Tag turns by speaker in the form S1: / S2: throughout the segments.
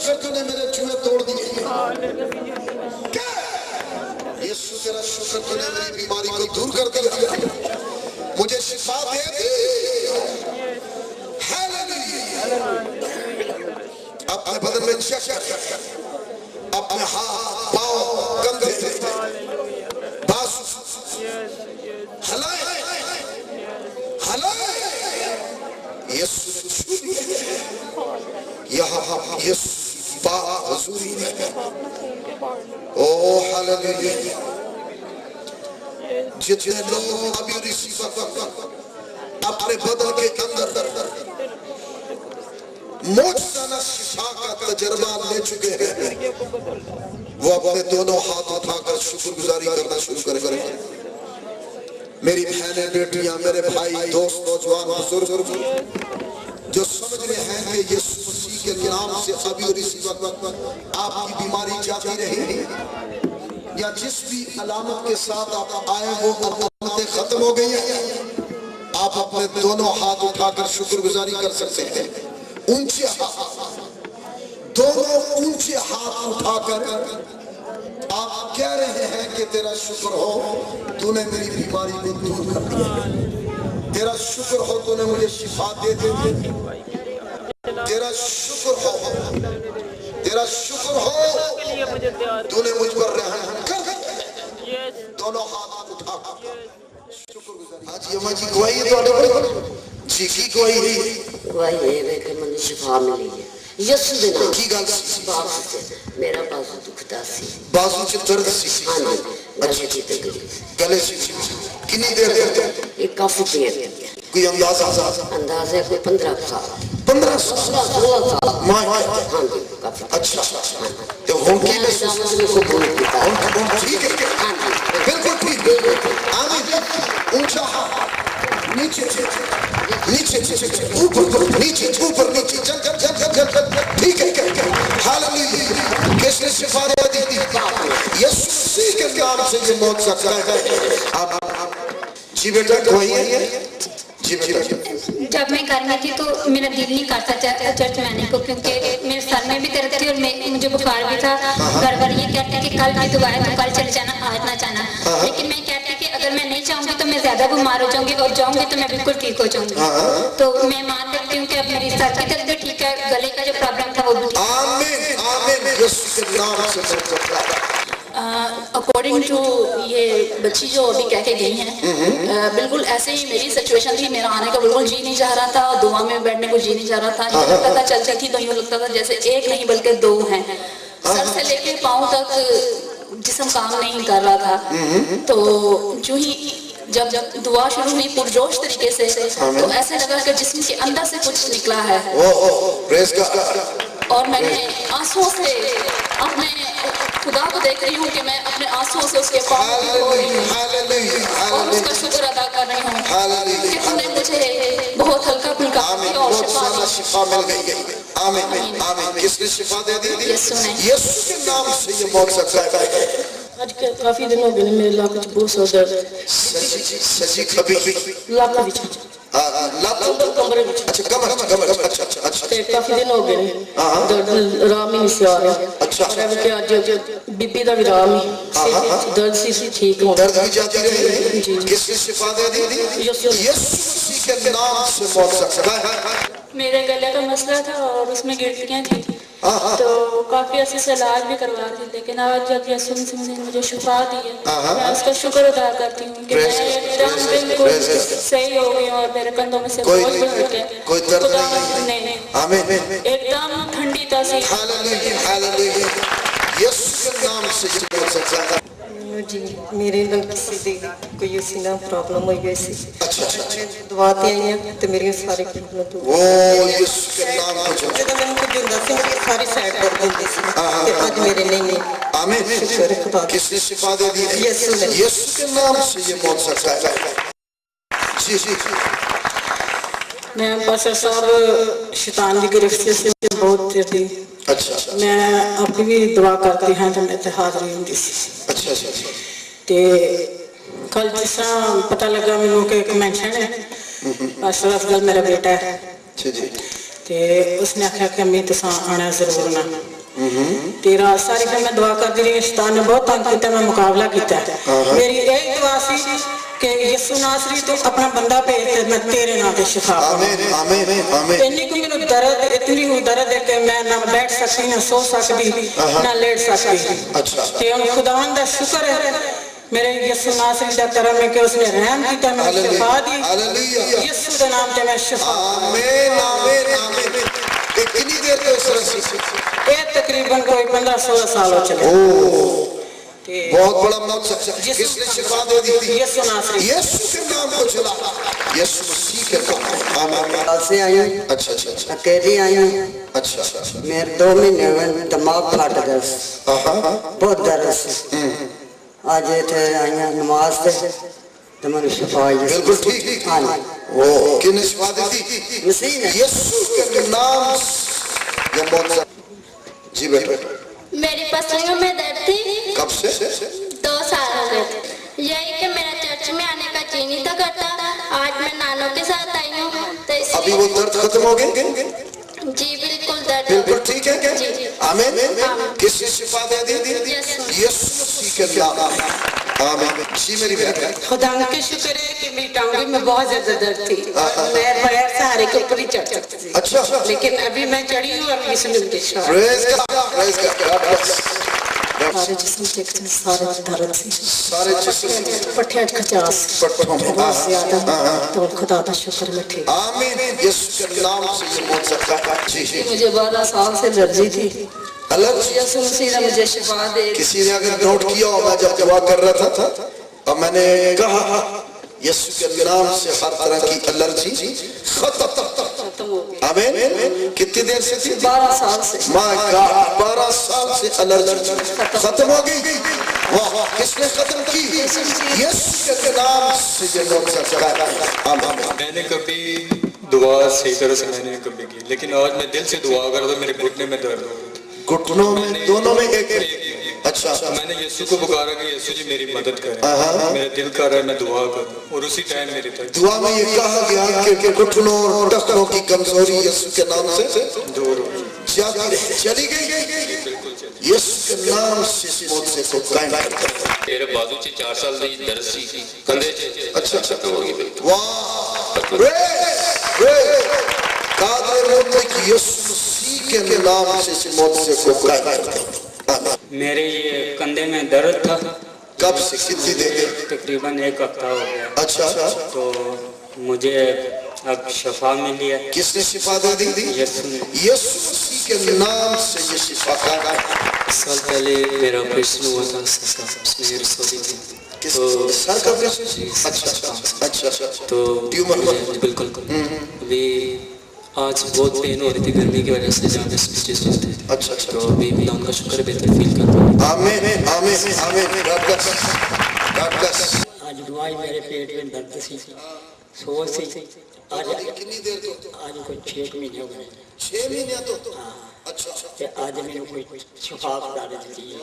S1: شکر تو نے میرے چوہے توڑ دیے کیا یسو تیرا شکر تو نے میری بیماری کو دور کر دیا مجھے شفا دے دی اپنے بدن میں چیک کر اپنے ہاتھ پاؤں کندھے بازو ہلائے یسو چھو دیا یہاں یسو با حضوری میں او ہاللیلویا جتنے لوگ ابھی ریسیو اپنے بدن کے اندر معجزانہ شفا کا تجربہ لے چکے ہیں وہ اپنے دونوں ہاتھ اٹھا کر شکر گزاری کرنا شروع کریں میری بہنیں بیٹیاں میرے بھائی دوست نوجوان بزرگ جو سمجھ رہے ہیں کہ یسوع مسیح کے نام سے ابھی اور اسی وقت آپ کی بیماری جاتی رہے یا جس بھی علامت کے ساتھ آپ آئے وہ علامتیں ختم ہو گئی ہیں آپ اپنے دونوں ہاتھ اٹھا کر شکر گزاری کر سکتے ہیں اونچے ہاتھ دونوں اونچے ہاتھ اٹھا کر آپ کہہ رہے ہیں کہ تیرا شکر ہو تو نے میری بیماری کو دور کر دیا تیرا شکر ہو تو نے مجھے شفا دے دی تیرا شکر ہو تو نے مجھ پر رحم کر دونوں ہاتھ اٹھا شکر گزاری آج یما جی گواہی ہے جی کی گواہی ہے
S2: ہے کہ مجھے شفا ملی ہے یسو دے نام
S1: کی گل
S2: بازو سے میرا بازو دکھتا سی
S1: بازو سے درد سی
S2: ہاں جی گلے کی تکلیف
S1: گلے سے کتنی دیر کرتے ہیں
S2: یہ کافی دیر
S1: کوئی اندازہ
S2: ہے کوئی 15 سال
S1: 15 سال
S2: 16 سال
S1: ہاں
S2: جی کافی
S1: اچھا تو ہم کی
S2: محسوس میں قبول کیتا ہے
S1: ٹھیک ہے
S2: ہاں جی
S1: بالکل ٹھیک آمین اونچا نیچے نیچے اوپر نیچے اوپر نیچے چل ٹھیک ہے ہاللیلویا کس نے شفا دے دی یسوع مسیح کے نام سے یہ معجزہ کرا ہے جی بیٹا کوئی ہے جی بیٹا
S3: جب میں گھر میں تھی تو میرا دل نہیں کرتا چرچ میں آنے کو کیونکہ میرے سر میں بھی درد تھی اور مجھے بخار بھی تھا گھر پر یہ کہتے کہ کل بھی دعا ہے تو کل چل جانا آج نہ جانا لیکن میں کہتی کہ اگر میں نہیں جاؤں گی تو میں زیادہ بیمار ہو جاؤں گی اور جاؤں گی تو میں بالکل ٹھیک ہو جاؤں گی تو میں مان لیتی ہوں کہ اب میری سر کی درد بھی ٹھیک ہے گلے کا جو پرابلم تھا وہ بھی ٹھیک ہے
S1: آمین آمین یسوع کے نام سے
S4: اکارڈنگ ٹو یہ بچی جو ابھی کہہ کے گئی ہیں بالکل ایسے ہی میری سچویشن تھی میرا آنے کا بالکل جی نہیں چاہ رہا تھا دعا میں بیٹھنے کو جی نہیں چاہ رہا تھا جب پتہ چلتی تھی تو یوں لگتا تھا جیسے ایک نہیں بلکہ 2 ہیں سر سے لے کے پاؤں تک جسم کام نہیں کر رہا تھا تو جو ہی جب دعا شروع ہوئی پرجوش طریقے سے تو ایسے لگا کہ جسم کے اندر سے کچھ نکلا ہے اور میں نے آنسوؤں سے اپنے خدا کو دیکھ رہی ہوں کہ میں اپنے آنسوؤں سے اس کے پاؤں کو دھو رہی ہوں اور اس کا شکر ادا کر رہی ہوں کہ تم نے مجھے بہت ہلکا پھلکا اور
S1: شفا مل گئی آمین آمین کس نے شفا دے دی یسوع کے نام سے یہ معجزہ کرا ہے
S4: آج کافی دن ہو گئے میرے لاکھ بہت سو درد
S1: سچی کبھی
S4: لاکھ وچ کمرے وچ
S1: اچھا کمر
S4: کافی دن ہو گئے درد آرام ہی نہیں سی آ رہا اچھا کہ اج بی پی دا بھی آرام ہی درد سی ٹھیک ہو
S1: درد بھی جاتی رہی کس نے شفا دے دی یسوع مسیح کے نام سے معجزہ کرا ہے
S4: میرے گلے کا مسئلہ تھا اور اس میں گردیاں تھیں تو کافی عرصے سے علاج بھی کروا تھی لیکن آج جب یسوع مسیح نے مجھے شفا دی ہے میں اس کا شکر ادا کرتی ہوں کہ میں بالکل صحیح ہو گئی ہوں اور میرے کندھوں میں سے بوجھ بھی ہٹ گئے
S1: کوئی درد
S4: نہیں
S1: آمین
S4: ایک دم ٹھنڈی تاثیر
S1: ہاللیلویا یسوع کے نام سے یہ معجزہ کرا ہے
S5: جی میرے نال کسی دی کوئی اسی نہ پرابلم ہوئی گئی سی
S1: اچھا
S5: دعا تے آئی ہیں تے میری ساری پرابلم دور
S1: او یسوع کے نام سے
S5: جب میں کچھ ہوندا سی میری ساری سائڈ درد ہوندی سی تے اج میرے نہیں
S1: آمین
S5: شکر خدا
S1: کس نے شفا دے دی یسوع کے نام سے یہ معجزہ کرا ہے جی
S4: میں پاسا صاحب شیطان کی گرفت سے بہت تھی
S1: اچھا
S4: میں ابھی بھی دعا کرتی ہوں تو میں حاضری ہوں
S1: اچھا
S4: تے کل جس طرح پتہ لگا میرے کو ایک مینشن ہے پاسٹر افضل میرا بیٹا ہے
S6: ते उसने आख्या कि मैं तुसा आना जरूर ना तेरा सारी फिर मैं दुआ करती रही शैतान ने बहुत तंग किया मैं मुकाबला किया मेरी यही दुआ सी कि यीशु नासरी तू अपना बंदा भेज ते मैं तेरे नाम पे शिफा
S1: आमीन आमीन आमीन
S6: इतनी को मेनू दर्द इतनी दर्द है कि मैं ना बैठ सकती ना सो सकती ना लेट सकती
S1: अच्छा
S6: ते उन खुदावंद दा शुक्र है मेरे यीशु नासरी दा करम है कि उसने रहम किया मैंने शिफा दी
S1: हालेलुया
S6: यीशु दे नाम पे मैं शिफा
S1: आमीन आमीन आमीन कितनी देर के उस रस्सी
S6: ये तकरीबन कोई 15-16 साल हो चले
S1: बहुत बड़ा मौका किसने शिफा दे दी थी
S6: यीशु नासरी
S1: यीशु के नाम को चला यीशु मसीह के नाम आमीन
S2: से आई हूँ
S1: अच्छा अच्छा अच्छा
S2: अकेली आई हूँ
S1: अच्छा
S2: मेरे 2 महीने में दिमाग फट गया बहुत दर्द से आज इतने आई हूँ नमाज से तो मैंने शिफा
S1: बिल्कुल ठीक
S2: हाँ
S1: वो किसने शिफा दी थी
S2: मसीह ने
S1: यीशु के नाम ये मौका जी बेटा
S3: मेरी पसलियों में दर्द थी
S1: कब से
S3: 2 साल हो गए थे यही कि मेरा चर्च में आने का जी नहीं था करता आज मैं नानों के साथ आई हूँ तो
S1: अभी वो दर्द खत्म हो गए
S3: जी बिल्कुल दर्द
S1: बिल्कुल ठीक है क्या
S3: जी जी
S1: आमीन किसने शिफा दे दी
S3: यीशु
S1: यीशु मसीह के नाम आमीन जी मेरी बहन
S6: खुदा का शुक्र है कि मेरी टांगों में बहुत ज्यादा दर्द थी मैं बगैर सहारे के ऊपर ही चढ़ सकती थी
S1: अच्छा
S6: लेकिन अभी मैं चढ़ी हूँ और यीशु ने मुझे शिफा दी।
S1: प्रेज गॉड
S6: सारे जिस्म के सारे दर्द से
S1: सारे जिस्म
S6: पट्टियाँ खचास
S1: पट्टों में
S6: बहुत ज्यादा तो खुदा का शुक्र मैं ठीक
S1: आमीन यीशु के नाम से ये बोल सकता है जी जी
S4: मुझे 12 साल से एलर्जी थी
S1: अलर्जी
S4: यीशु मसीह ने मुझे शिफा दे
S1: किसी ने अगर नोट किया हो मैं जब दुआ कर रहा था और मैंने कहा यीशु के नाम से हर तरह की एलर्जी खत्म आमीन कितनी देर से थी
S4: 12 साल से
S1: माय गॉड 12 साल से एलर्जी खत्म हो गई वाह किसने खत्म की यीशु के नाम से ये लोग सकता है आमीन
S7: मैंने कभी दुआ सही तरह से मैंने कभी की लेकिन आज मैं दिल से दुआ कर रहा था मेरे घुटने में दर्द हो रहा था
S1: घुटनों में दोनों में एक अच्छा
S7: मैंने यीशु को पुकारा कि यीशु जी मेरी मदद करें मेरा दिल कर रहा है मैं दुआ करूं और उसी टाइम मेरी
S1: दुआ में ये कहा गया कि घुटनों और टखनों की कमजोरी यीशु के नाम से दूर चली गई यीशु के नाम से इस मौत से को कायम कर
S8: मेरे बाजू से 4 साल की दर्द सी कंधे
S1: अच्छा
S8: खत्म हो गई बिल्कुल
S1: वाह कादर मौत की यीशु मसीह के नाम से इस मौत से को कायम कर
S9: मेरे ये कंधे में दर्द था
S1: कब से कितनी देर
S9: तकरीबन 1 हफ्ता हो गया
S1: अच्छा
S9: तो मुझे अब शिफा मिली है
S1: किसने शिफा दे दी
S9: यीशु ने
S1: यीशु मसीह के नाम से ये शिफा का
S9: साल पहले मेरा ऑपरेशन हुआ था उसमें रसोई थी
S1: तो सर का ऑपरेशन अच्छा अच्छा
S9: तो
S1: ट्यूमर
S9: बिल्कुल अभी आज बहुत पेन हो रही थी गर्मी की वजह से ज़्यादा स्टिचेस होते थे
S1: अच्छा
S9: तो अभी खुदा का शुक्र बेहतर फील कर रहा हूँ
S1: आमीन आमीन आमीन गॉड ब्लेस
S6: आज दवाई मेरे पेट में दर्द सी सोच सी आज
S1: कितनी देर तो
S6: आज कोई 6 महीने हो गए
S1: 6 महीने तो अच्छा
S6: ते आज मैंने कोई शिफा खुदा ने दी है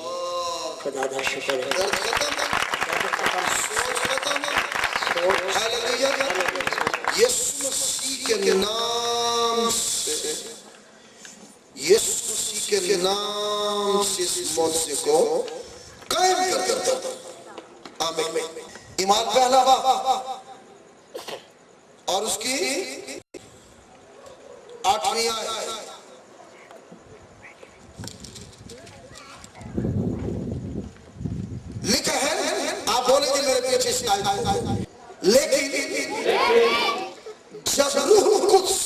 S6: खुदा का शुक्र है
S1: दर्द खत्म सोच खत्म हालेलुया यीशु मसीह के नाम से यीशु मसीह के नाम से इस मौत से को कायम कर देता आमीन ईमान पहला और उसकी 8वीं आयत लिखा है आप बोलेंगे मेरे पीछे से लेकिन जब रूह कुद्स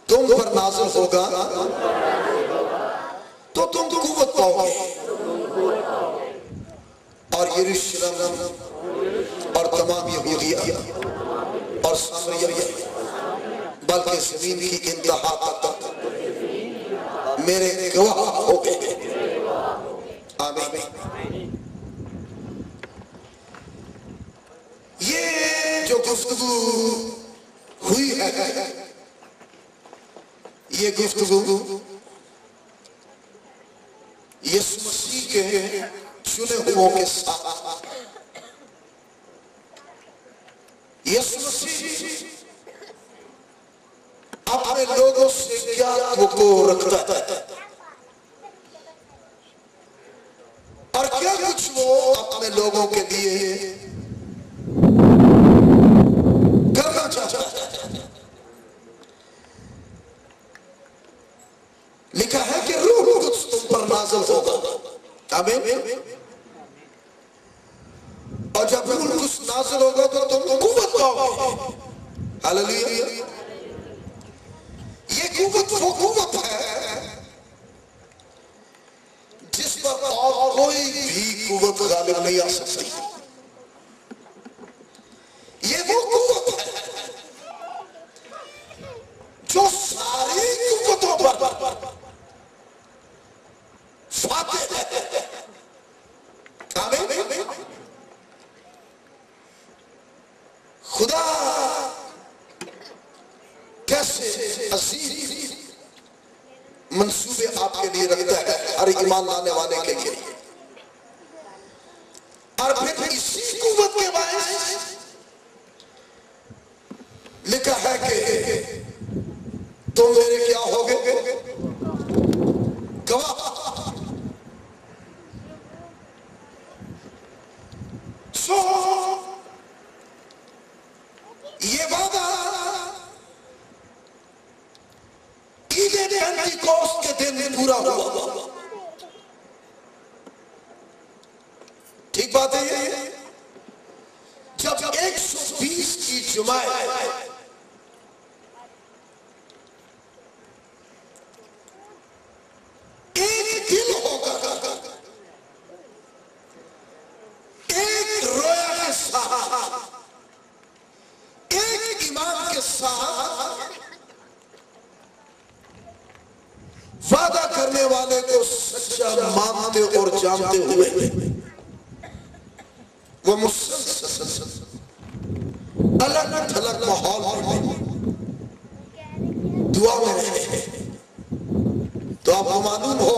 S1: तुम पर नाज़िल होगा तो तुम कुव्वत पाओगे और यरूशलेम और तमाम यहूदिया और सामरिया बल्कि ज़मीन की इंतहा तक मेरे गवाह होगे आमीन ये जो गुफ्तगू हुई है ये गुफ्तगू यीशु मसीह के चुने हुओं के साथ यीशु मसीह अपने लोगों से क्या को रखता है और क्या कुछ वो अपने लोगों के लिए करना चाहता है। लिखा है कि रूह कुछ तुम पर नाज़िल होगा, आमीन। और जब रूह कुछ नाज़िल होगा तो तुम कुव्वत पाओगे, हालेलुया। ये कुव्वत वो कुव्वत है जिस पर और कोई भी कुव्वत गालिब नहीं आ सकती। ये वो कुव्वत है जो सारी कुव्वतों पर फातेह है, आमीन। खुदा कैसे अजीज मंसूबे आपके लिए रखता है हर ईमान लाने वाले के लिए। और फिर इसी कुव्वत के बायस लिखा है कि तुम मेरे क्या होगे, गवाह। सो ये वादा ईद पेंटिकोस्ट के दिन पूरा हुआ। ठीक बात है ये। जब 120 की जुमात एक दिल होगा, एक रोया के साथ, एक ईमान के साथ वादा करने वाले को सच्चा मानते और जानते हुए वो मुसलसल अलग थलग माहौल में दुआ में रहे। तो आपको मालूम हो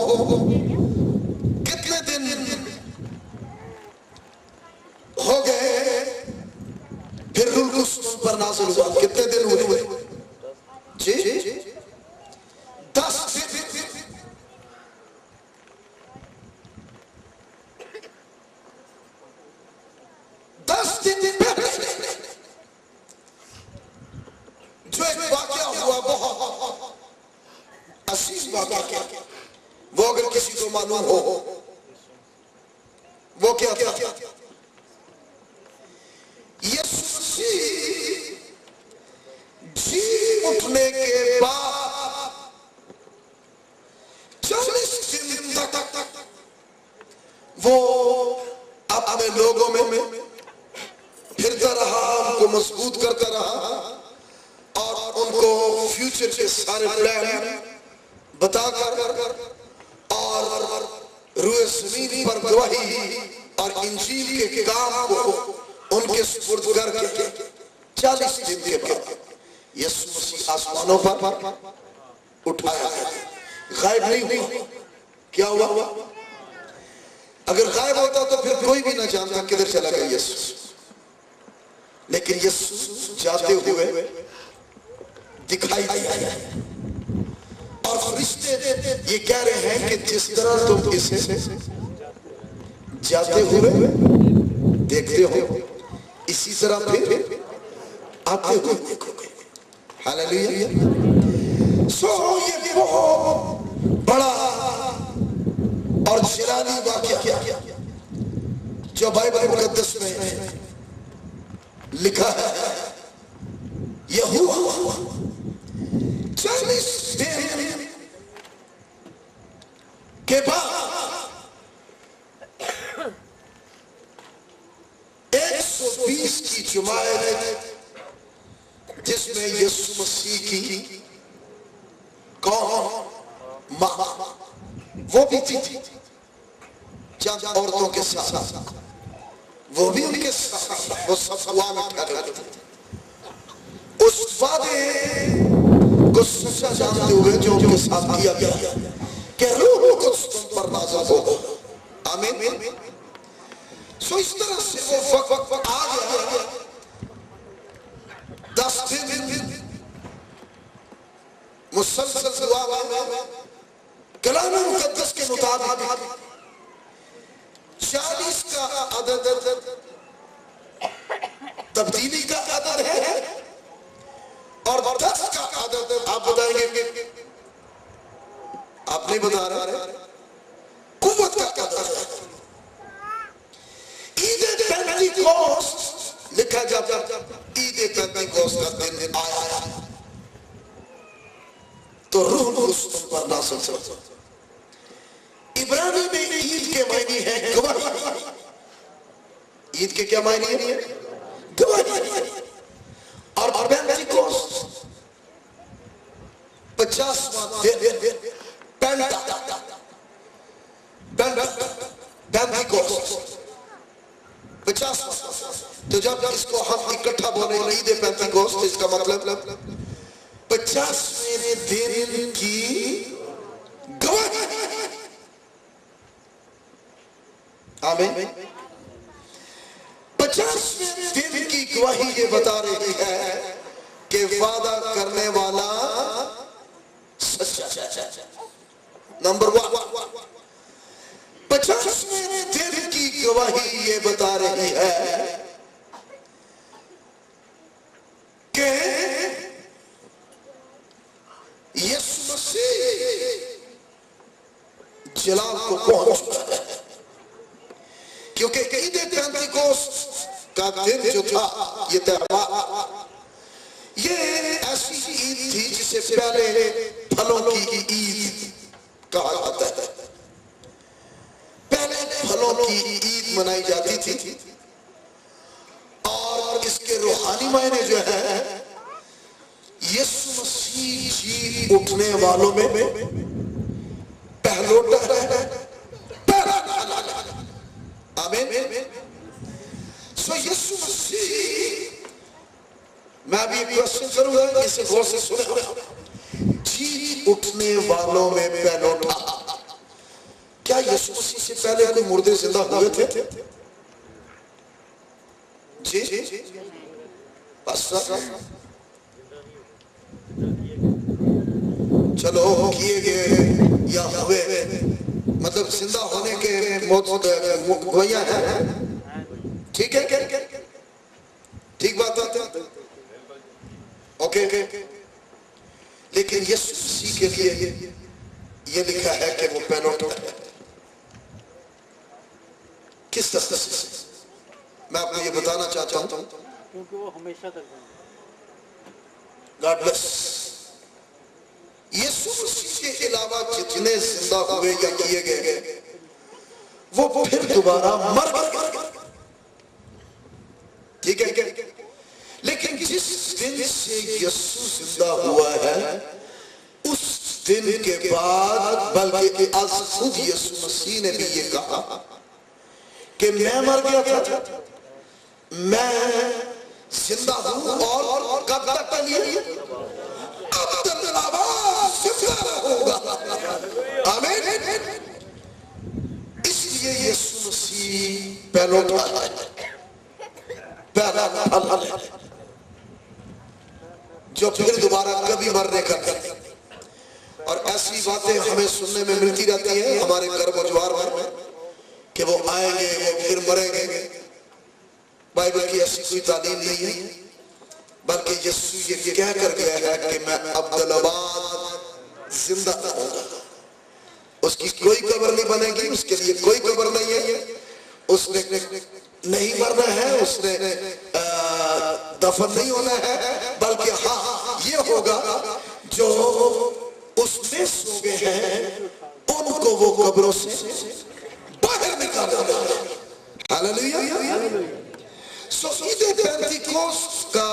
S1: कितने दिन हो गए फिर रूह कुछ पर नाज़िल हुआ, कितने दिन हुए जी? 10 दिन। 10 दिन पहले जो एक वाक़या हुआ, बहुत अजीज वाक़या, वो अगर किसी को मालूम हो वो क्या था? यीशु मसीह जी उठने के बाद 40 दिन तक वो अपने लोगों में फिरता रहा, उनको मजबूत करता रहा और उनको फ्यूचर के सारे प्लान बताकर और रूए ज़मीन पर गवाही और इंजील के काम को उनके सुपुर्द करके 40 दिन के बाद यीशु मसीह आसमानों पर उठाया गया। गायब नहीं हुआ। क्या हुआ? अगर गायब होता तो फिर कोई भी ना जानता किधर चला गया यीशु, लेकिन यीशु जाते हुए दिखाई दिया और फरिश्ते ये कह रहे हैं कि जिस तरह तुम इसे जाते हुए देखते हो इसी तरह फिर आते हुए देखोगे। हालेलुया। सो ये बहुत बड़ा और जिलानी वाक़या जो बाइबल मुक़द्दस में लिखा है, यह हुआ 40 दिन के बाद 120 की जुमात जिसमें यीशु मसीह की कौन माँ वो भी थी, चंद औरतों के साथ वो भी उनके साथ, वो सब दुआ में ठहरे थे। उस वादे को सच्चा जानते हुए जो उनके साथ किया गया कि रूह कुछ तुम पर नाज़िल होगा, आमीन। सो इस तरह से वो वक्त आ गया। 10 दिन मुसलसल दुआ में कलाम मुकद्दस के मुताबिक 40 का अदद तब्दीली का अदद है और 10 का अदद आप बताएंगे, आप नहीं बता रहे, कुव्वत का अदद है। ईद पेंटिकोस्ट लिखा जब ईद पेंटिकोस्ट का दिन आया तो रूह कुद्स तुम पर नाज़िल हुआ। इब्रानी में ईद के मायने हैं गवाही। ईद के क्या मायने हैं? गवाही। और पेंटिकोस्ट 50वां दिन पेंटिकोस्ट 50वां। तो जब इसको हम इकट्ठा बोले ईद पेंटिकोस्ट, इसका मतलब 50वें दिन की गवाही। आमीन। 50वें दिन की गवाही ये बता रही है कि वादा करने वाला सच्चा। नंबर 1। 50वें दिन की गवाही ये बता रही है कि यीशु मसीह जलाल को पहुंच चुका है, क्योंकि ईद पेंटिकोस्ट का दिन जो था, ये त्योहार, ये ऐसी ईद थी जिसे पहले फलों की ईद कहा जाता है। पहले फलों की ईद मनाई जाती थी और इसके रूहानी मायने जो है यीशु मसीह जी उठने वालों में पहलोटा है। आमीन। सो यीशु मसीह, मैं भी क्वेश्चन करूंगा, इसे गौर से सुने। जी उठने वालों में पहलोटा, क्या यीशु मसीह से पहले कोई मुर्दे जिंदा हुए थे? जी बस चलो किए गए या हुए, मतलब जिंदा होने के गवाहियां हैं। ठीक है, ठीक बात है, ओके। लेकिन यीशु मसीह के लिए ये लिखा है कि वो पहलोटा है। किस तरह से? मैं आपको ये बताना चाहता हूं,
S10: क्योंकि वो हमेशा तक
S1: गॉड ब्लेस। यीशु मसीह के अलावा जितने जिंदा हुए या किए गए वो फिर दोबारा मर गए। ठीक है, लेकिन जिस दिन से यीशु जिंदा हुआ है उस दिन के बाद, बल्कि आज खुद यीशु मसीह ने भी ये कहा कि मैं मर गया था, मैं जिंदा हूं और कब तक के लिए? आमीन। इसलिए यीशु मसीह पहलोटा है, पहला फल है जो फिर दोबारा कभी मरने का नहीं। और ऐसी बातें हमें सुनने में मिलती रहती है हमारे घर मजवार में कि वो आएंगे, वो फिर मरेंगे। बाइबल की ऐसी कोई तालीम नहीं है, बल्कि यीशु ये कह कर गया है कि मैं अब्दुल्लाबाद जिंदा रहूंगा। उसकी कोई कब्र नहीं बनेगी, उसके लिए कोई कब्र नहीं है, उसने नहीं मरना है, उसने दफन नहीं होना है, बल्कि हाँ ये होगा जो उसमें सो गए हैं उनको वो कब्रों से बाहर निकाला। हालेलुया। सो ईद पेंटिकोस्ट का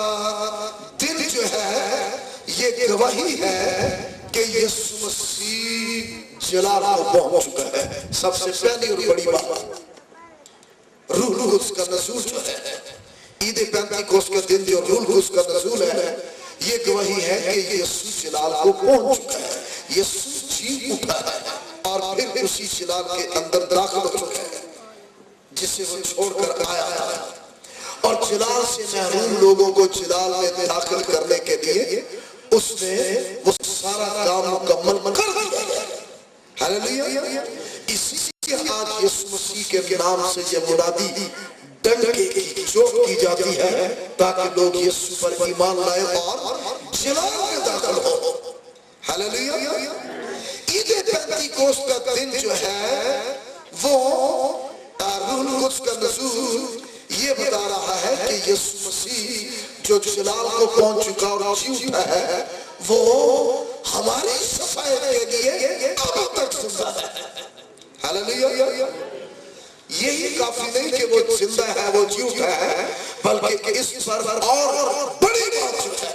S1: दिन जो है ये गवाही है कि यीशु मसीह जलाल को पहुंच चुका है। सबसे पहली और बड़ी बात, रूह कुद्स का नज़ूल जो है, ईद पेंटिकोस्ट के दिन जो रूह कुद्स का नज़ूल है, ये गवाही है कि यीशु जलाल को पहुंच चुका है। यीशु जी उठा है और फिर उसी जलाल के अंदर दाखिल हो चुका है जिसे वो छोड़कर आया है। और जलाल से महरूम लोगों को जलाल में दाखिल करने के लिए उसने वो सारा काम मुकम्मल कर दिया है। हालेलुया। इसी के आज यीशु मसीह के नाम से ये मुनादी डंके की चोट की जाती है ताकि लोग यीशु पर ईमान लाए और जलाल में दाखिल हो। हालेलुया। ईद पेंतीकोस्त का दिन जो है वो रूहुल कुद्स का नज़ूल ये बता रहा है कि यीशु मसीह जो जलाल को पहुंच चुका और जी उठा है वो हमारी सफाई के लिए अब तक जिंदा है। हालेलुया। यही काफी नहीं कि वो जिंदा है, वो जी उठा है, बल्कि इस पर और बड़ी बात जो है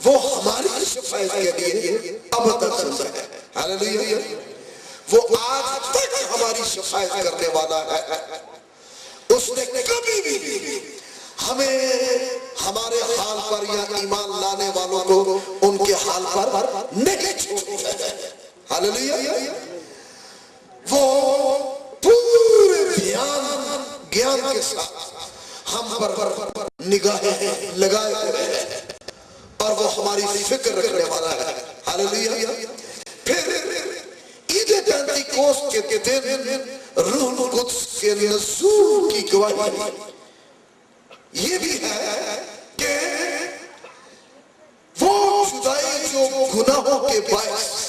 S1: वो हमारी सफाई के लिए अब तक जिंदा है। हालेलुया। वो आज तक हमारी सफाई करने वाला है। उसने कभी भी हमें हमारे हाल पर या ईमान लाने वालों को उनके हाल पर नहीं छोड़ा। हालेलुया। वो पूरे ज्ञान के साथ हम पर निगाहें लगाए हुए हैं और वो हमारी फिक्र रखने वाला है। हालेलुया। फिर ईद पेंतीकोस्त के दिन रूहुल कुद्स के नज़ूल की गवाही ये भी है कि वो जुदाई जो गुनाहों के बायस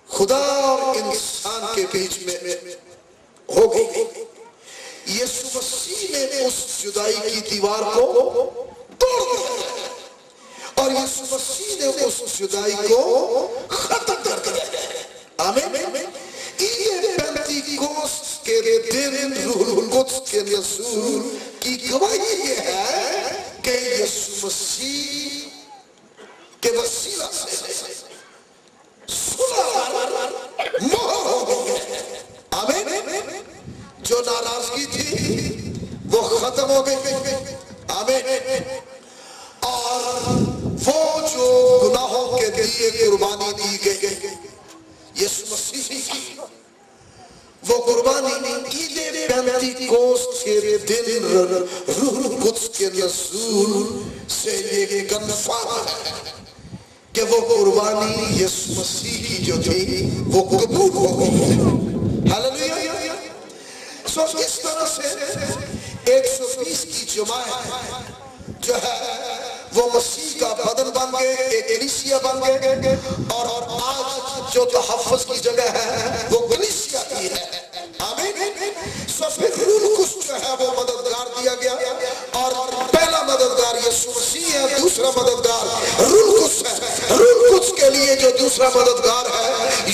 S1: खुदा और इंसान के बीच में हो गई, यीशु मसीह ने उस जुदाई की दीवार को तोड़ दिया और यीशु मसीह ने उस जुदाई को खत्म कर दिया। आमीन। ईद पेंतीकोस्त के दिन रूहुल कुद्स के नज़ूल की गवाही ये है कि यीशु मसीह के वसीला से आमीन। जो नाराजगी थी वो खत्म हो गई। आमीन। और वो जो गुनाहों के लिए कुर्बानी दी गई यीशु मसीह की वो कुर्बानी ईद पेंतीकोस्त के दिन रूहुल कुद्स के नज़ूल से ये कंफर्म है कि वो कुर्बानी यीशु मसीह की जो थी वो कबूल हो गई। हालेलुया। सो इस तरह से 120 की जमात जो है वो मसीह का बदन बन गए, एक कलीसिया बन गए और आज जो तहफ़्फ़ुज़ की जगह है वो कलीसिया ही है। आमीन। सो फिर रूहुल कुद्स जो है वो मददगार दिया गया और पहला मददगार यीशु मसीह है, दूसरा मददगार रूहुल कुद्स है। रूहुल कुद्स के लिए जो दूसरा मददगार है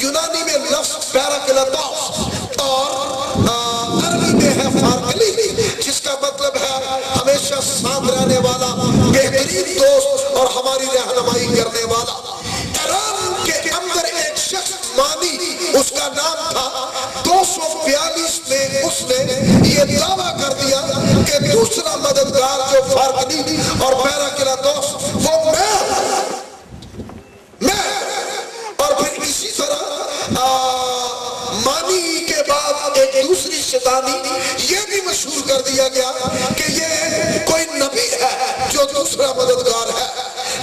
S1: यूनानी में लफ्ज़ पैराक्लेटोस और अरबी में है फारकली, जिसका मतलब है हमेशा साथ रहने वाला, बेहतरीन दोस्त और हमारी रहनुमाई करने वाला। ईरान के अंदर एक शख्स मानी, उसका नाम था 242 में उसने ये दावा कर दिया कि दूसरा मददगार जो फारकली और पैराक्लेटोस वो मैं और फिर इसी तरह मानी के बाद एक दूसरी शैतानी ये भी मशहूर कर दिया गया कि ये कोई नबी है जो दूसरा मददगार है।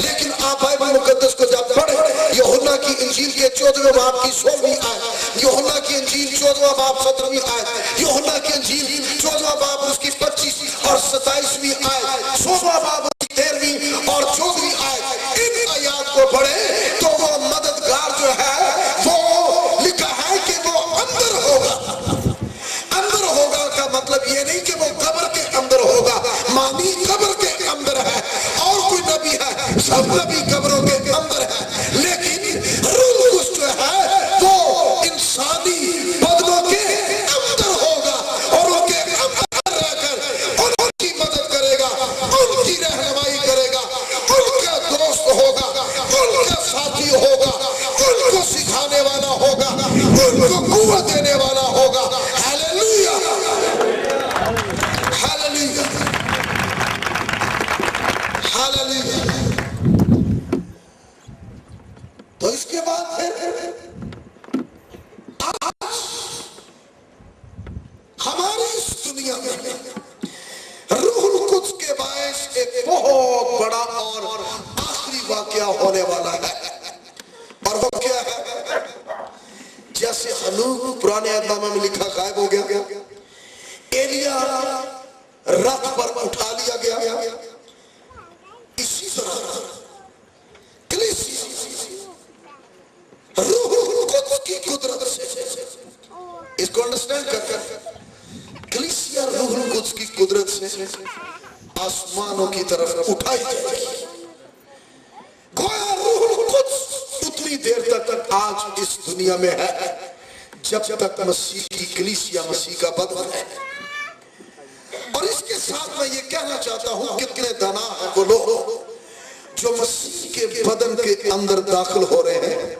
S1: लेकिन आप बाइबल मुकद्दस को जब पढ़े यूहन्ना की इंजील के 14वें बाब की 16वीं आयत, यूहन्ना की इंजील 14वां बाब 17वीं आयत, यूहन्ना की इंजील 14वां बाब उसकी 25 और 27वीं आयत, 16वां बाब उसकी 13वीं और 14वीं आयत, इन आयत को पढ़े तो वो मददगार जो है वो लिखा है कि वो अंदर होगा। अंदर होगा का मतलब ये नहीं कि वो कब्र के अंदर होगा, मानी कब्र के अंदर है और कोई नबी है, सब नबी कब्रों के अंदर है, लेकिन रूहुल कुद्स जो है वो इंसानी बदनों के अंदर होगा और उनके अंदर रहकर उनकी मदद करेगा, उनकी रहनुमाई करेगा, उनका दोस्त होगा, उनका साथी होगा, उनको सिखाने वाला होगा, उनको कुव्वत देने वाला होगा। हालेलुया। हालेलुया। हालेलुया। तो इसके बाद फिर आज हमारी इस दुनिया में रूहुल कुद्स के बायस एक बहुत बड़ा और आखिरी वाक़या हनूक पुराने अहदनामे में लिखा गायब हो गया, एलिया रथ पर उठा लिया गया। इसी तरह कलीसिया रूहुल कुद्स की कुदरत से, इसको अंडरस्टैंड कर, कलीसिया रूहुल कुद्स की कुदरत से आसमानों की तरफ उठाई जाएगी। गोया रूहुल कुद्स उतनी देर तक आज इस दुनिया में है जब तक मसीह की कलीसिया मसीह का बदन है। और इसके साथ मैं ये कहना चाहता हूं, कितने दाना है वो लोग जो मसीह के बदन के अंदर दाखिल हो रहे हैं,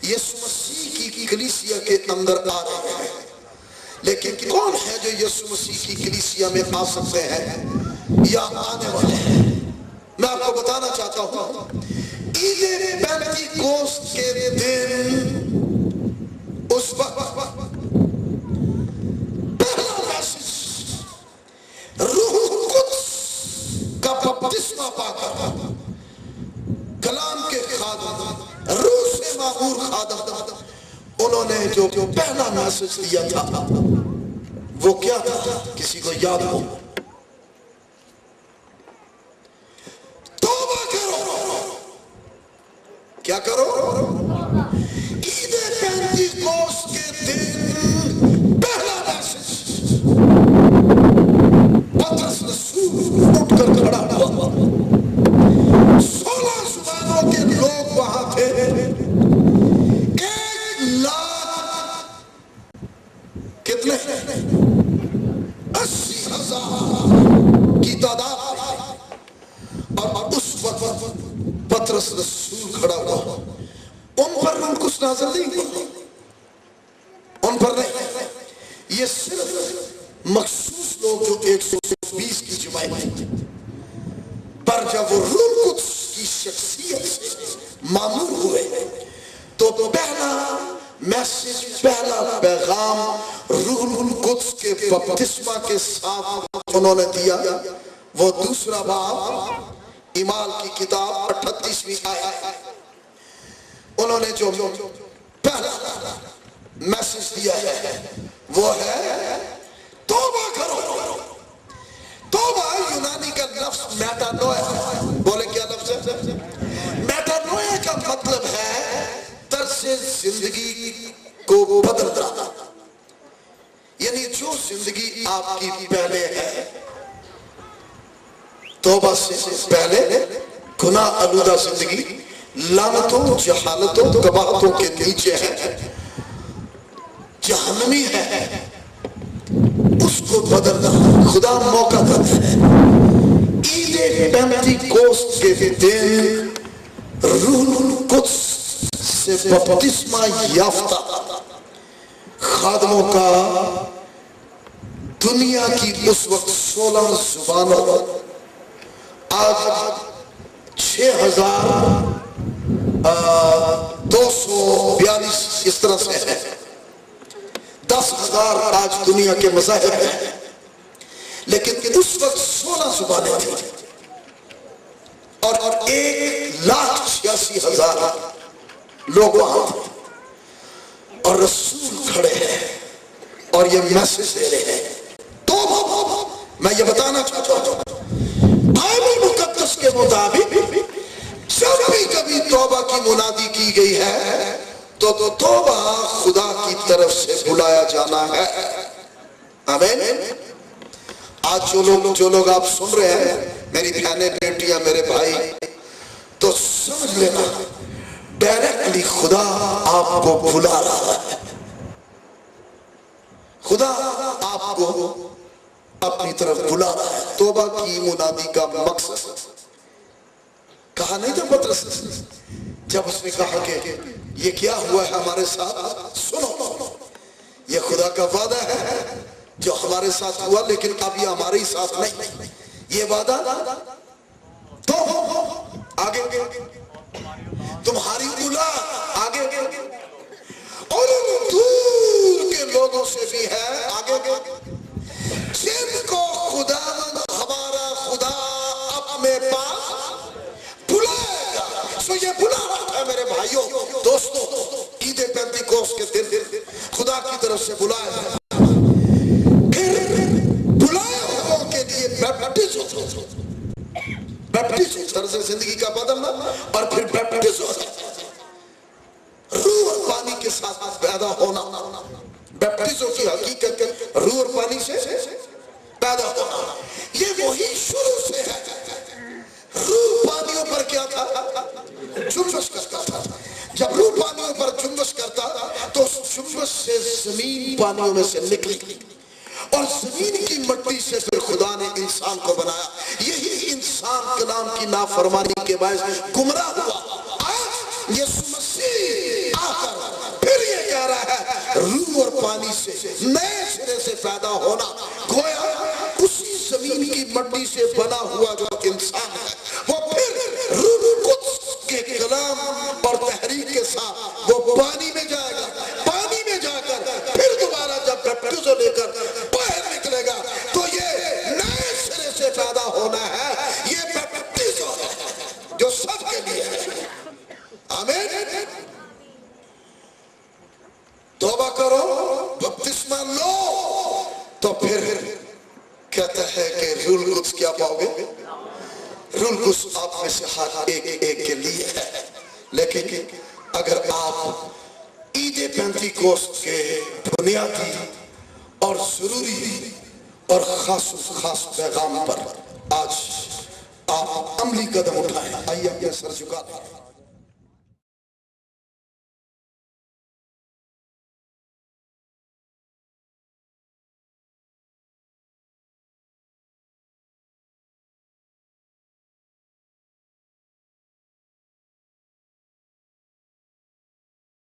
S1: यीशु मसीह की कलीसिया के अंदर आ रहे हैं। लेकिन कौन है जो यीशु मसीह की कलीसिया में आ सकते हैं या आने वाले हैं? मैं आपको बताना चाहता हूं, ईद पेंतीकोस्त के दिन उस वक्त पहला मैसेज रूहुल कुद्स का बपतिस्मा पाकर कलाम के खादम, रूह से मामूर खादम, उन्होंने जो पहला मैसेज दिया था वो क्या था? किसी को याद हो? तौबा करो। क्या करो? ईद पेंतीकोस्त के दिन पहला मैसेज पतरस रसूल उठकर खड़ा हुआ। 16 जुबानों के लोग वहां थे, 1,00,000 कितने 80,000 की तादाद। और उस वक्त पतरस रसूल खड़ा हुआ, उन पर कुछ नाज़िल नहीं हुआ, उन पर नहीं, ये सिर्फ मखसूस लोग जो 120 की जमात, पर जब वो रूहुल कुद्स की शख्सियत से मामूर हुए तो पहला मैसेज, पहला पैगाम रूहुल कुद्स के बपतिस्मा के साथ उन्होंने दिया। वो दूसरा बाब इमाल की किताब 38वीं आयत, उन्होंने जो पहला मैसेज दिया है वो है तौबा करो। तौबा यूनानी का लफ्ज मेटानोया, बोले क्या लफ्ज है? मेटानोया का मतलब है तर्ज़े जिंदगी को बदलना, यानी जो जिंदगी आपकी पहले है, तौबा से पहले गुनाह आलूदा जिंदगी, लानतों, जहालतों, कबाहतों के नीचे है, जहन्नमी है, उसको बदलना खुदा मौका देता है। ईद पेंतीकोस्त के दिन रूहुल कुद्स से बपतिस्मा याफ्ता खादमों का दुनिया की उस वक्त 16 जुबानों, आज 6,242 इस तरह से है, 10,000 आज दुनिया के मज़ाहिब हैं, लेकिन उस वक्त 16 जुबानें थी और 1,86,000 लोग वहां थे। और रसूल खड़े हैं और ये मैसेज दे रहे हैं। तो मैं ये बताना चाहता हूं, बाइबल मुकद्दस के मुताबिक जब भी कभी तौबा की मुनादी की गई है तो तौबा खुदा की तरफ से बुलाया जाना है। आमीन। आज जो लोग आप सुन रहे हैं, मेरी बहनें, बेटियां, मेरे भाई, तो समझ लेना डायरेक्टली खुदा आपको बुला रहा है। खुदा आपको अपनी तरफ बुला रहा है। तौबा की मुनादी का मकसद कहा नहीं था पतरस जब उसने कहा कि ये क्या हुआ है हमारे साथ, सुनो, ये खुदा का वादा है जो हमारे साथ हुआ, लेकिन अब ये हमारे ही साथ नहीं। ये वादा तो आगे तुम्हारी औलाद आगे और दूर के लोगों से भी है आगे, जिनको खुदा हमारा खुदा अपने पास बुलाएगा। सो ये बुला रहा था मेरे भाइयों, दोस्तों, ईद पेंतीकोस्त के दिन की तरफ से बुलाया जाता, फिर बुलाए हुओं के लिए बैप्टिज्म, तर्ज जिंदगी का बदलना और फिर बैप्टिज्म, रूह और पानी के साथ पैदा होना। बैप्टिज्म की हकीकत रूह और पानी से पैदा होना, ये वही शुरू से है। रूह पानियों पर क्या था? जुम्बश करता था। जब रूह पानियों पर जुम्बश करता तो उस जुम्बश से जमीन पानियों में से निकली और जमीन की मिट्टी से फिर खुदा ने इंसान को बनाया। यही इंसान कलाम की नाफरमानी के बायस गुमराह हुआ। आज यीशु मसीह आकर फिर ये कह रहा है रूह और पानी से नए सिरे से पैदा होना। गोया उसी जमीन की मिट्टी से बना हुआ जो इंसान है वो फिर रूह कुद्स के कलाम और तहरीक के साथ वो पानी में जाएगा। पानी में जाकर फिर दोबारा जब बैप्टिज्म लेकर बाहर निकलेगा तो ये नए सिरे से पैदा होना है। ये बैप्टिज्म है जो सबके लिए है। आमीन। तौबा करो, बपतिस्मा लो, तो फिर कहता है कि रूह कुद्स क्या पाओगे? रूह कुद्स आप में से हर एक के लिए है। लेकिन अगर आप ईद पेंतीकोस्त के बुनियादी और जरूरी और खास पैगाम पर आज आप अमली कदम उठाएं। आइए अपने सर झुका